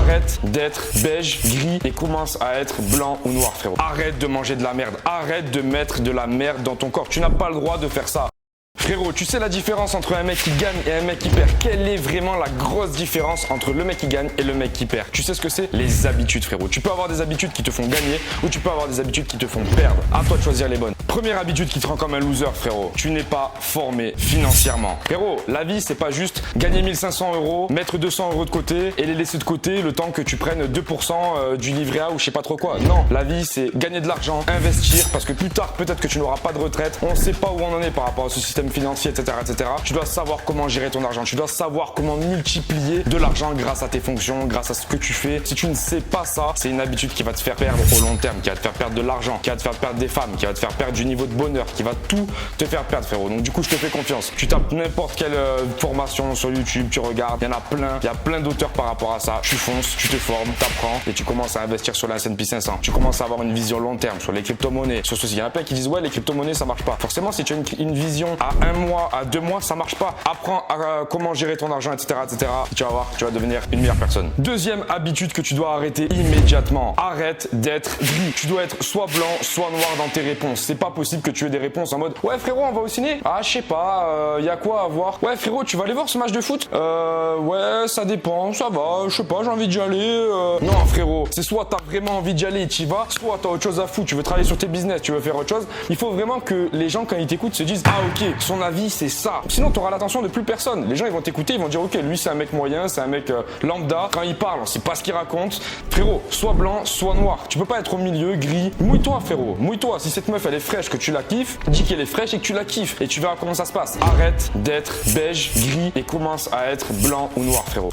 Arrête d'être beige, gris et commence à être blanc ou noir, frérot. Arrête de manger de la merde. Arrête de mettre de la merde dans ton corps. Tu n'as pas le droit de faire ça. Frérot, tu sais la différence entre un mec qui gagne et un mec qui perd? Quelle est vraiment la grosse différence entre le mec qui gagne et le mec qui perd? Tu sais ce que c'est? Les habitudes, frérot. Tu peux avoir des habitudes qui te font gagner ou tu peux avoir des habitudes qui te font perdre. À toi de choisir les bonnes. Première habitude qui te rend comme un loser, frérot. Tu n'es pas formé financièrement. Frérot, la vie, c'est pas juste gagner 1500 euros, mettre 200 euros de côté et les laisser de côté le temps que tu prennes 2% du livret A ou je sais pas trop quoi. Non, la vie, c'est gagner de l'argent, investir parce que plus tard, peut-être que tu n'auras pas de retraite. On sait pas où on en est par rapport à ce système financier, etc., etc. Tu dois savoir comment gérer ton argent. Tu dois savoir comment multiplier de l'argent grâce à tes fonctions, grâce à ce que tu fais. Si tu ne sais pas ça, c'est une habitude qui va te faire perdre au long terme, qui va te faire perdre de l'argent, qui va te faire perdre des femmes, qui va te faire perdre du niveau de bonheur, qui va tout te faire perdre, frérot. Donc du coup, je te fais confiance. Tu tapes n'importe quelle formation sur YouTube, tu regardes, il y en a plein. Il y a plein d'auteurs par rapport à ça. Tu fonces, tu te formes, t'apprends et tu commences à investir sur la S&P 500. Tu commences à avoir une vision long terme sur les crypto-monnaies, sur ceci. Il y en a plein qui disent ouais, les crypto-monnaies ça marche pas. Forcément, si tu as une vision à 1 mois, à 2 mois, ça marche pas. Apprends à comment gérer ton argent, etc., etc. Tu vas voir, tu vas devenir une meilleure personne. Deuxième habitude que tu dois arrêter immédiatement. Arrête d'être gris. Tu dois être soit blanc, soit noir dans tes réponses. C'est pas possible que tu aies des réponses en mode ouais frérot, on va au ciné. Ah je sais pas, y a quoi à voir. Ouais frérot, tu vas aller voir ce match de foot. Ouais, ça dépend, ça va. Je sais pas, j'ai envie d'y aller. Non frérot, c'est soit t'as vraiment envie d'y aller et t'y vas, soit t'as autre chose à foutre. Tu veux travailler sur tes business, tu veux faire autre chose. Il faut vraiment que les gens quand ils t'écoutent se disent ah ok, son avis c'est ça. Sinon, tu auras l'attention de plus personne. Les gens, ils vont t'écouter, ils vont dire, ok, lui, c'est un mec moyen, c'est un mec lambda. Quand il parle, on sait pas ce qu'il raconte. Frérot, soit blanc, soit noir. Tu peux pas être au milieu, gris. Mouille-toi, frérot. Mouille-toi. Si cette meuf, elle est fraîche, que tu la kiffes, dis qu'elle est fraîche et que tu la kiffes. Et tu verras comment ça se passe. Arrête d'être beige, gris et commence à être blanc ou noir, frérot.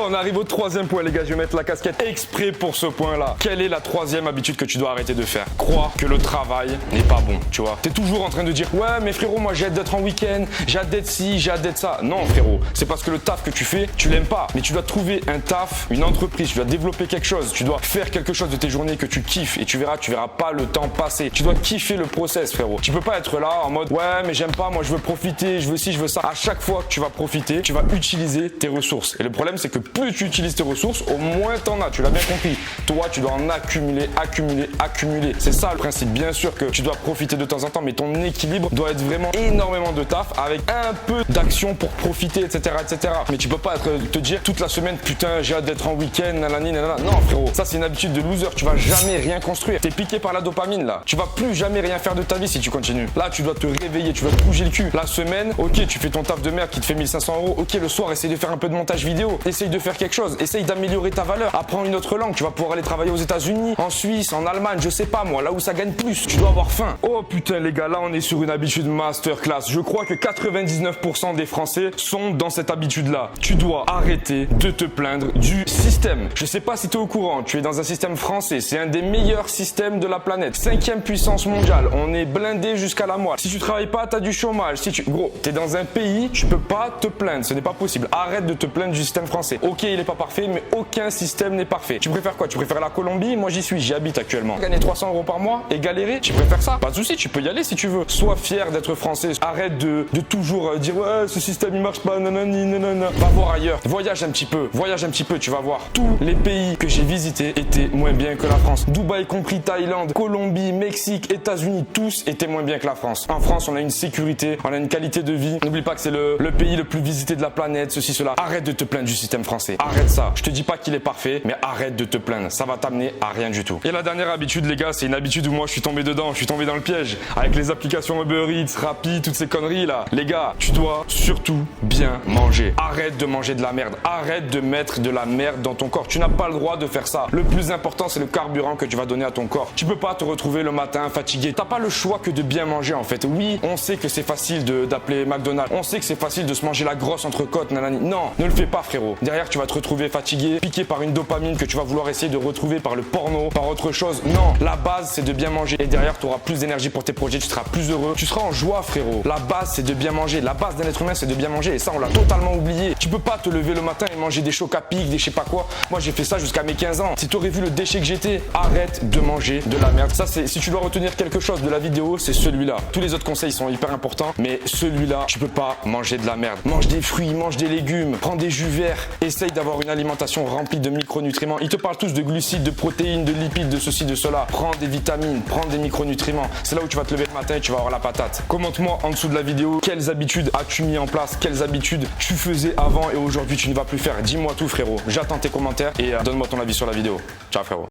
On arrive au troisième point, les gars. Je vais mettre la casquette exprès pour ce point-là. Quelle est la troisième habitude que tu dois arrêter de faire? Crois que le travail n'est pas bon, tu vois. T'es toujours en train de dire, ouais, mais frérot, moi, j'ai hâte d'être en week-end, j'ai hâte d'être ci, j'ai hâte d'être ça. Non, frérot. C'est parce que le taf que tu fais, tu l'aimes pas. Mais tu dois trouver un taf, une entreprise, tu dois développer quelque chose. Tu dois faire quelque chose de tes journées que tu kiffes et tu verras pas le temps passer. Tu dois kiffer le process, frérot. Tu peux pas être là en mode, ouais, mais j'aime pas, moi, je veux profiter, je veux ci, je veux ça. À chaque fois que tu vas profiter, tu vas utiliser tes ressources. Et le problème, c'est que plus tu utilises tes ressources, au moins t'en as. Tu l'as bien compris. Toi, tu dois en accumuler, accumuler, accumuler. C'est ça le principe. Bien sûr que tu dois profiter de temps en temps, mais ton équilibre doit être vraiment énormément de taf avec un peu d'action pour profiter, etc., etc. Mais tu peux pas te dire toute la semaine, putain, j'ai hâte d'être en week-end, nanani, nanana. Non, frérot, ça c'est une habitude de loser. Tu vas jamais rien construire. T'es piqué par la dopamine là. Tu vas plus jamais rien faire de ta vie si tu continues. Là, tu dois te réveiller, tu dois te bouger le cul. La semaine, ok, tu fais ton taf de merde qui te fait 1500 euros. Ok, le soir, essaye de faire un peu de montage vidéo. Essaye de faire quelque chose. Essaye d'améliorer ta valeur. Apprends une autre langue. Tu vas pouvoir aller travailler aux États-Unis, en Suisse, en Allemagne, je sais pas moi, là où ça gagne plus. Tu dois avoir faim. Oh putain, les gars, là on est sur une habitude masterclass. Je crois que 99% des Français sont dans cette habitude-là. Tu dois arrêter de te plaindre du système. Je sais pas si tu es au courant, tu es dans un système français, c'est un des meilleurs systèmes de la planète. 5e puissance mondiale, on est blindé jusqu'à la moelle. Si tu travailles pas, t'as du chômage. Gros, t'es dans un pays, tu peux pas te plaindre, ce n'est pas possible. Arrête de te plaindre du système français. Ok, il est pas parfait, mais aucun système n'est parfait. Tu préfères quoi? Tu préfères la Colombie? Moi j'y suis, j'y habite actuellement. Gagner 300 euros par mois et galérer, tu préfères ça? Pas de souci, tu peux y aller si tu veux. Sois fier d'être français. Arrête de toujours dire ouais, ce système il marche pas, nanani, nanana. Va voir ailleurs. Voyage un petit peu, tu vas voir. Tous les pays que j'ai visités étaient moins bien que la France. Dubaï compris, Thaïlande, Colombie, Mexique, États-Unis, tous étaient moins bien que la France. En France, on a une sécurité, on a une qualité de vie. N'oublie pas que c'est le pays le plus visité de la planète, ceci, cela. Arrête de te plaindre du système français. Arrête ça. Je te dis pas qu'il est parfait, mais arrête de te plaindre. Ça va t'amener à rien du tout. Et la dernière habitude, les gars, c'est une habitude où moi je suis tombé dedans, je suis tombé dans le piège. Avec les applications Uber Eats, Rappi, toutes ces conneries là. Les gars, tu dois surtout bien manger. Arrête de manger de la merde. Arrête de mettre de la merde dans ton corps. Tu n'as pas le droit de faire ça. Le plus important, c'est le carburant que tu vas donner à ton corps. Tu peux pas te retrouver le matin fatigué. T'as pas le choix que de bien manger en fait. Oui, on sait que c'est facile d'appeler McDonald's. On sait que c'est facile de se manger la grosse entrecôte, nanani. Non, ne le fais pas, frérot. Derrière, tu vas te retrouver fatigué, piqué par une dopamine que tu vas vouloir essayer de retrouver par le porno, par autre chose. Non, la base, c'est de bien manger. Et derrière, tu auras plus d'énergie pour tes projets. Tu seras plus heureux. Tu seras en joie, frérot. La base, c'est de bien manger. La base d'un être humain, c'est de bien manger. Et ça, on l'a totalement oublié. Tu peux pas te lever le matin et manger des chocs à pic, des je sais pas quoi. Moi, j'ai fait ça jusqu'à mes 15 ans. Si tu aurais vu le déchet que j'étais, arrête de manger de la merde. Ça, c'est si tu dois retenir quelque chose de la vidéo, c'est celui-là. Tous les autres conseils sont hyper importants, mais celui-là, tu peux pas manger de la merde. Mange des fruits, mange des légumes, prends des jus verts. Essaye d'avoir une alimentation remplie de micronutriments. Ils te parlent tous de glucides, de protéines, de lipides, de ceci, de cela. Prends des vitamines, prends des micronutriments. C'est là où tu vas te lever le matin et tu vas avoir la patate. Commente-moi en dessous de la vidéo quelles habitudes as-tu mis en place, quelles habitudes tu faisais avant et aujourd'hui tu ne vas plus faire. Dis-moi tout frérot. J'attends tes commentaires et donne-moi ton avis sur la vidéo. Ciao frérot.